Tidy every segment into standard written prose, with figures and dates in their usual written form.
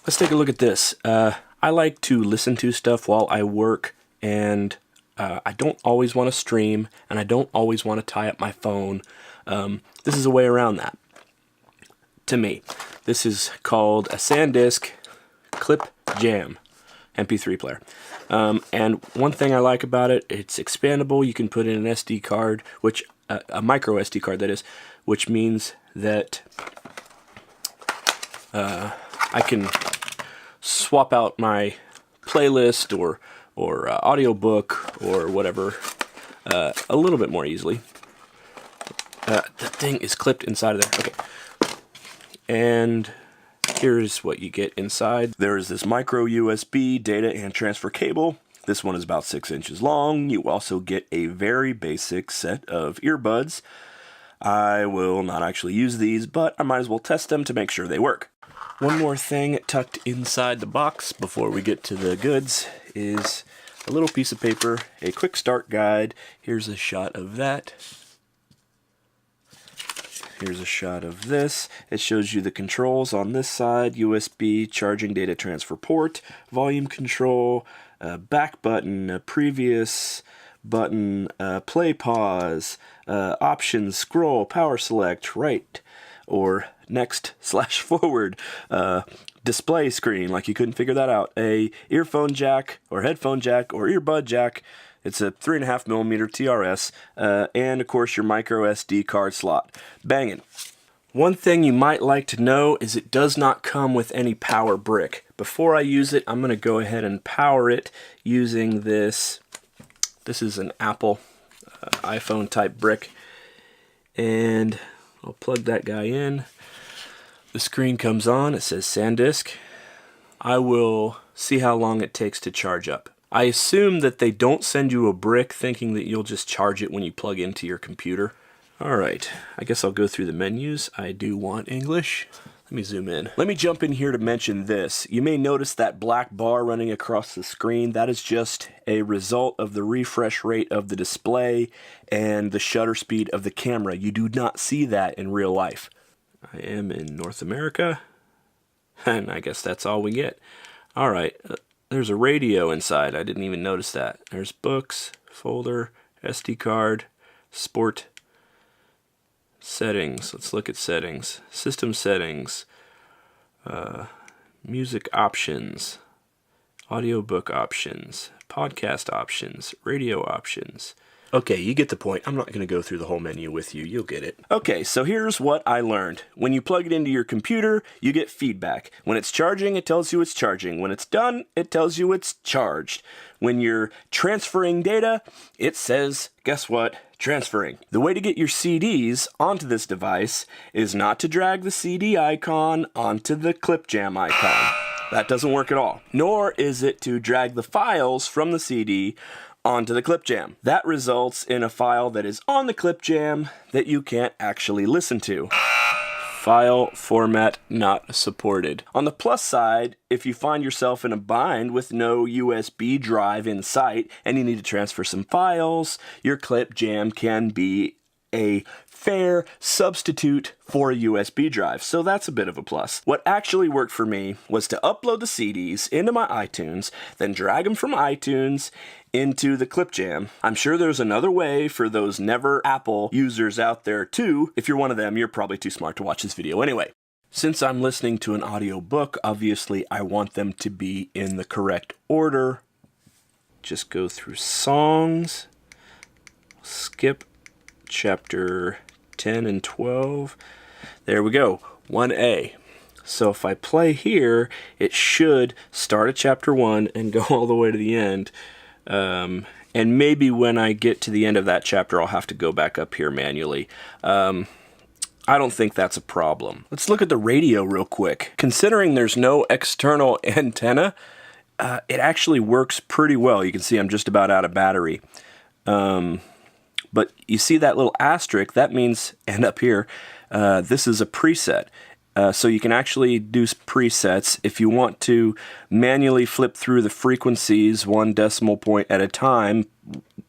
Let's take a look at this. I like to listen to stuff while I work, and I don't always want to stream, and I don't always want to tie up my phone. This is a way around that, to me. This is called a SanDisk Clip Jam MP3 player. And one thing I like about it, it's expandable. You can put in an SD card, which a micro SD card that is, which means that I can swap out my playlist or audiobook or whatever a little bit more easily. The thing is clipped inside of there. Okay. And here's what you get inside. There is this micro USB data and transfer cable. This one is about 6 inches long. You also get a very basic set of earbuds. I will not actually use these, but I might as well test them to make sure they work. One more thing tucked inside the box before we get to the goods is a little piece of paper, a quick start guide. Here's a shot of that. Here's a shot of this. It shows you the controls on this side: USB, charging data transfer port, volume control, back button, previous button, play pause, options, scroll, power select, right or next/forward, display screen, like you couldn't figure that out, a earphone jack or headphone jack or earbud jack. It's a 3.5mm TRS, and of course your micro SD card slot. Banging. One thing you might like to know is it does not come with any power brick. Before I use it, I'm going to go ahead and power it using this. This is an Apple iPhone type brick, and I'll plug that guy in. The screen comes on. It says SanDisk. I will see how long it takes to charge up. I assume that they don't send you a brick thinking that you'll just charge it when you plug into your computer. Alright, I guess I'll go through the menus. I do want English. Let me zoom in. Let me jump in here to mention this. You may notice that black bar running across the screen. That is just a result of the refresh rate of the display and the shutter speed of the camera. You do not see that in real life. I am in North America, and I guess that's all we get. Alright, there's a radio inside. I didn't even notice that. There's books, folder, SD card, sport, settings. Let's look at settings. System settings, music options, audiobook options, podcast options, radio options. Okay, you get the point. I'm not going to go through the whole menu with you. You'll get it. Okay, so here's what I learned. When you plug it into your computer, you get feedback. When it's charging, it tells you it's charging. When it's done, it tells you it's charged. When you're transferring data, it says, guess what? Transferring. The way to get your CDs onto this device is not to drag the CD icon onto the clip jam icon. That doesn't work at all. Nor is it to drag the files from the CD onto the clip jam. That results in a file that is on the clip jam that you can't actually listen to. File format not supported. On the plus side, if you find yourself in a bind with no USB drive in sight and you need to transfer some files, your clip jam can be a fair substitute for a USB drive, so that's a bit of a plus. What actually worked for me was to upload the CDs into my iTunes, then drag them from iTunes into the clip jam. I'm sure there's another way for those never Apple users out there too. If you're one of them, you're probably too smart to watch this video anyway. Since I'm listening to an audiobook, obviously I want them to be in the correct order. Just go through songs, skip chapter 10 and 12. There we go, 1A. So if I play here, it should start at chapter 1 and go all the way to the end. And maybe when I get to the end of that chapter, I'll have to go back up here manually. I don't think that's a problem. Let's look at the radio real quick. Considering there's no external antenna, it actually works pretty well. You can see I'm just about out of battery. But you see that little asterisk, that means, and up here, this is a preset. So you can actually do presets. If you want to manually flip through the frequencies 1 decimal point at a time,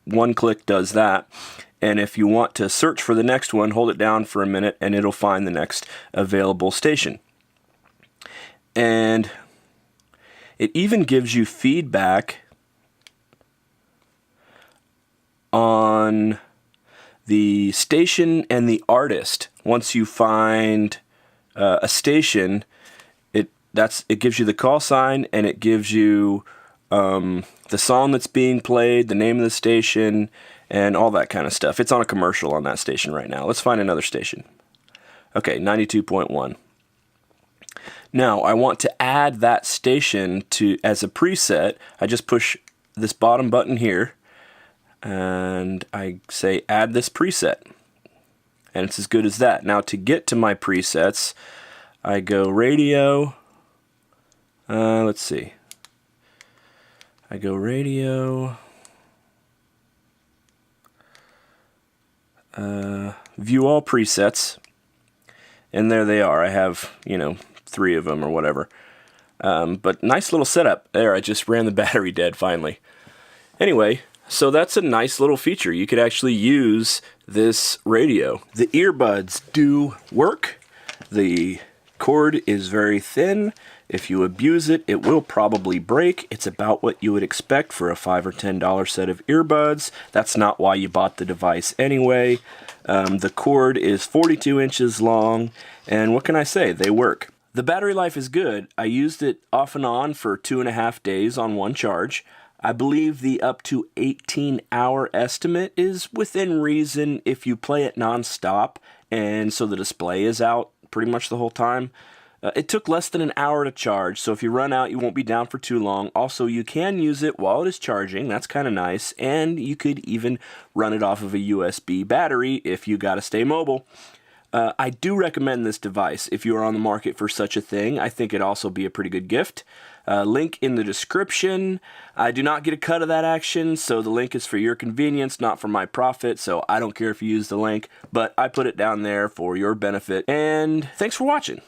one click does that. And if you want to search for the next one, hold it down for a minute and it'll find the next available station. And It even gives you feedback on the station and the artist. Once you find a station, it gives you the call sign, and it gives you the song that's being played, the name of the station, and all that kind of stuff. It's on a commercial on that station right now. Let's find another station. Okay, 92.1. Now, I want to add that station as a preset. I just push this bottom button here, and I say add this preset. And it's as good as that. Now, to get to my presets, I go radio. Let's see. I go radio. View all presets. And there they are. I have, 3 of them or whatever. But nice little setup. There, I just ran the battery dead finally. Anyway, so that's a nice little feature. You could actually use this radio. The earbuds do work. The cord is very thin. If you abuse it, it will probably break. It's about what you would expect for a $5 or $10 set of earbuds. That's not why you bought the device anyway. The cord is 42 inches long, and what can I say? They work. The battery life is good. I used it off and on for 2.5 days on one charge. I believe the up to 18-hour estimate is within reason if you play it non-stop, and so the display is out pretty much the whole time. It took less than an hour to charge, so if you run out, you won't be down for too long. Also, you can use it while it is charging. That's kind of nice, and you could even run it off of a USB battery if you got to stay mobile. I do recommend this device if you are on the market for such a thing. I think it'd also be a pretty good gift. Link in the description. I do not get a cut of that action, so the link is for your convenience, not for my profit, so I don't care if you use the link, but I put it down there for your benefit. And thanks for watching.